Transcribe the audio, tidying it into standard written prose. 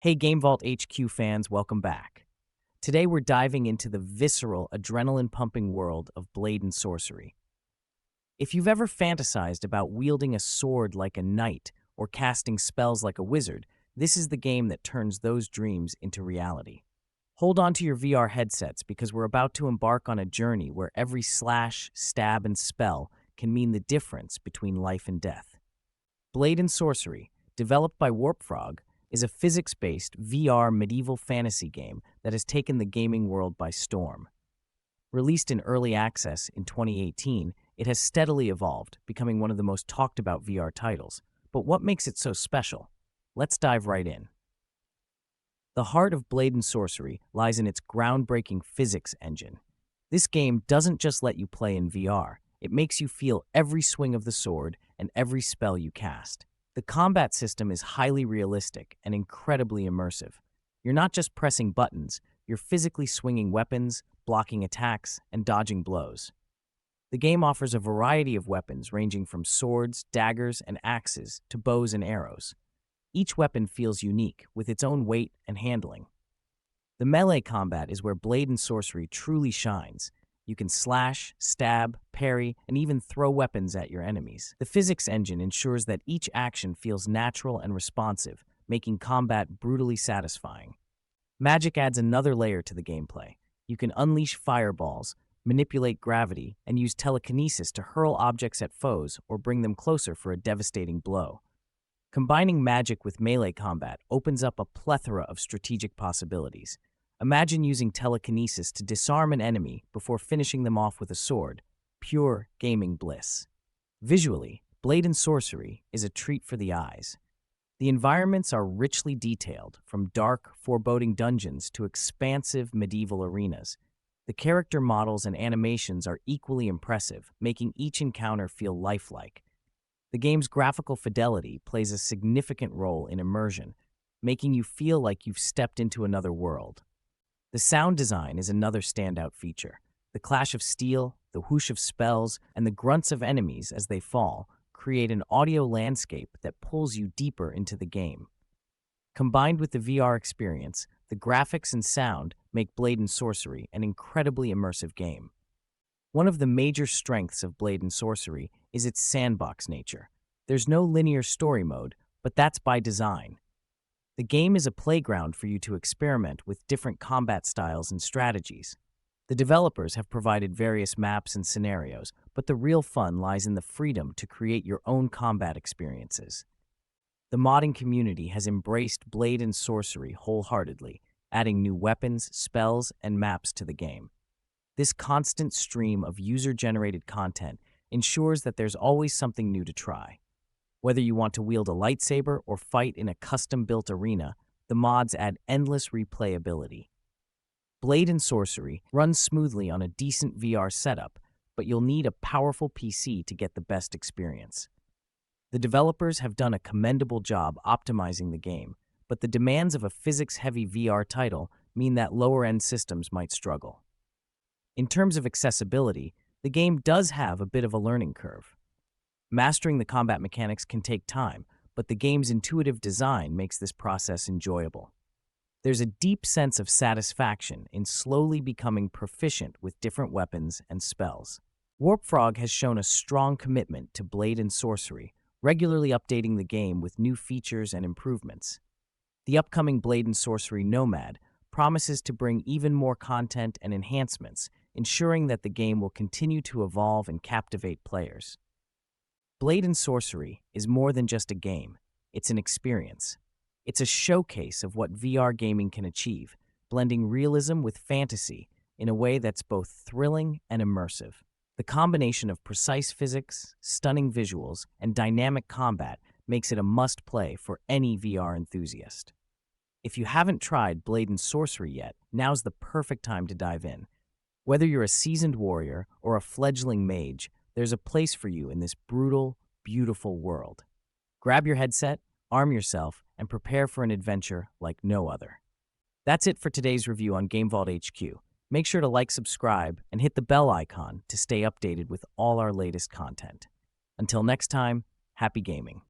Hey GameVault HQ fans, welcome back. Today we're diving into the visceral, adrenaline-pumping world of blade and sorcery. If you've ever fantasized about wielding a sword like a knight or casting spells like a wizard, this is the game that turns those dreams into reality. Hold on to your VR headsets because we're about to embark on a journey where every slash, stab, and spell can mean the difference between life and death. Blade and Sorcery, developed by Warpfrog, is a physics-based VR medieval fantasy game that has taken the gaming world by storm. Released in early access in 2018, it has steadily evolved, becoming one of the most talked about VR titles. But what makes it so special? Let's dive right in. The heart of Blade and Sorcery lies in its groundbreaking physics engine. This game doesn't just let you play in VR, it makes you feel every swing of the sword and every spell you cast. The combat system is highly realistic and incredibly immersive. You're not just pressing buttons, you're physically swinging weapons, blocking attacks, and dodging blows. The game offers a variety of weapons ranging from swords, daggers, and axes to bows and arrows. Each weapon feels unique, with its own weight and handling. The melee combat is where Blade and Sorcery truly shines. You can slash, stab, parry, and even throw weapons at your enemies. The physics engine ensures that each action feels natural and responsive, making combat brutally satisfying. Magic adds another layer to the gameplay. You can unleash fireballs, manipulate gravity, and use telekinesis to hurl objects at foes or bring them closer for a devastating blow. Combining magic with melee combat opens up a plethora of strategic possibilities. Imagine using telekinesis to disarm an enemy before finishing them off with a sword. Pure gaming bliss. Visually, Blade and Sorcery is a treat for the eyes. The environments are richly detailed, from dark, foreboding dungeons to expansive medieval arenas. The character models and animations are equally impressive, making each encounter feel lifelike. The game's graphical fidelity plays a significant role in immersion, making you feel like you've stepped into another world. The sound design is another standout feature. The clash of steel, the whoosh of spells, and the grunts of enemies as they fall create an audio landscape that pulls you deeper into the game. Combined with the VR experience, the graphics and sound make Blade and Sorcery an incredibly immersive game. One of the major strengths of Blade and Sorcery is its sandbox nature. There's no linear story mode, but that's by design. The game is a playground for you to experiment with different combat styles and strategies. The developers have provided various maps and scenarios, but the real fun lies in the freedom to create your own combat experiences. The modding community has embraced Blade and Sorcery wholeheartedly, adding new weapons, spells, and maps to the game. This constant stream of user-generated content ensures that there's always something new to try. Whether you want to wield a lightsaber or fight in a custom-built arena, the mods add endless replayability. Blade and Sorcery runs smoothly on a decent VR setup, but you'll need a powerful PC to get the best experience. The developers have done a commendable job optimizing the game, but the demands of a physics-heavy VR title mean that lower-end systems might struggle. In terms of accessibility, the game does have a bit of a learning curve. Mastering the combat mechanics can take time, but the game's intuitive design makes this process enjoyable. There's a deep sense of satisfaction in slowly becoming proficient with different weapons and spells. Warpfrog has shown a strong commitment to Blade and Sorcery, regularly updating the game with new features and improvements. The upcoming Blade and Sorcery Nomad promises to bring even more content and enhancements, ensuring that the game will continue to evolve and captivate players. Blade and Sorcery is more than just a game, it's an experience. It's a showcase of what VR gaming can achieve, blending realism with fantasy in a way that's both thrilling and immersive. The combination of precise physics, stunning visuals, and dynamic combat makes it a must-play for any VR enthusiast. If you haven't tried Blade and Sorcery yet, now's the perfect time to dive in. Whether you're a seasoned warrior or a fledgling mage, there's a place for you in this brutal, beautiful world. Grab your headset, arm yourself, and prepare for an adventure like no other. That's it for today's review on GameVault HQ. Make sure to like, subscribe, and hit the bell icon to stay updated with all our latest content. Until next time, happy gaming.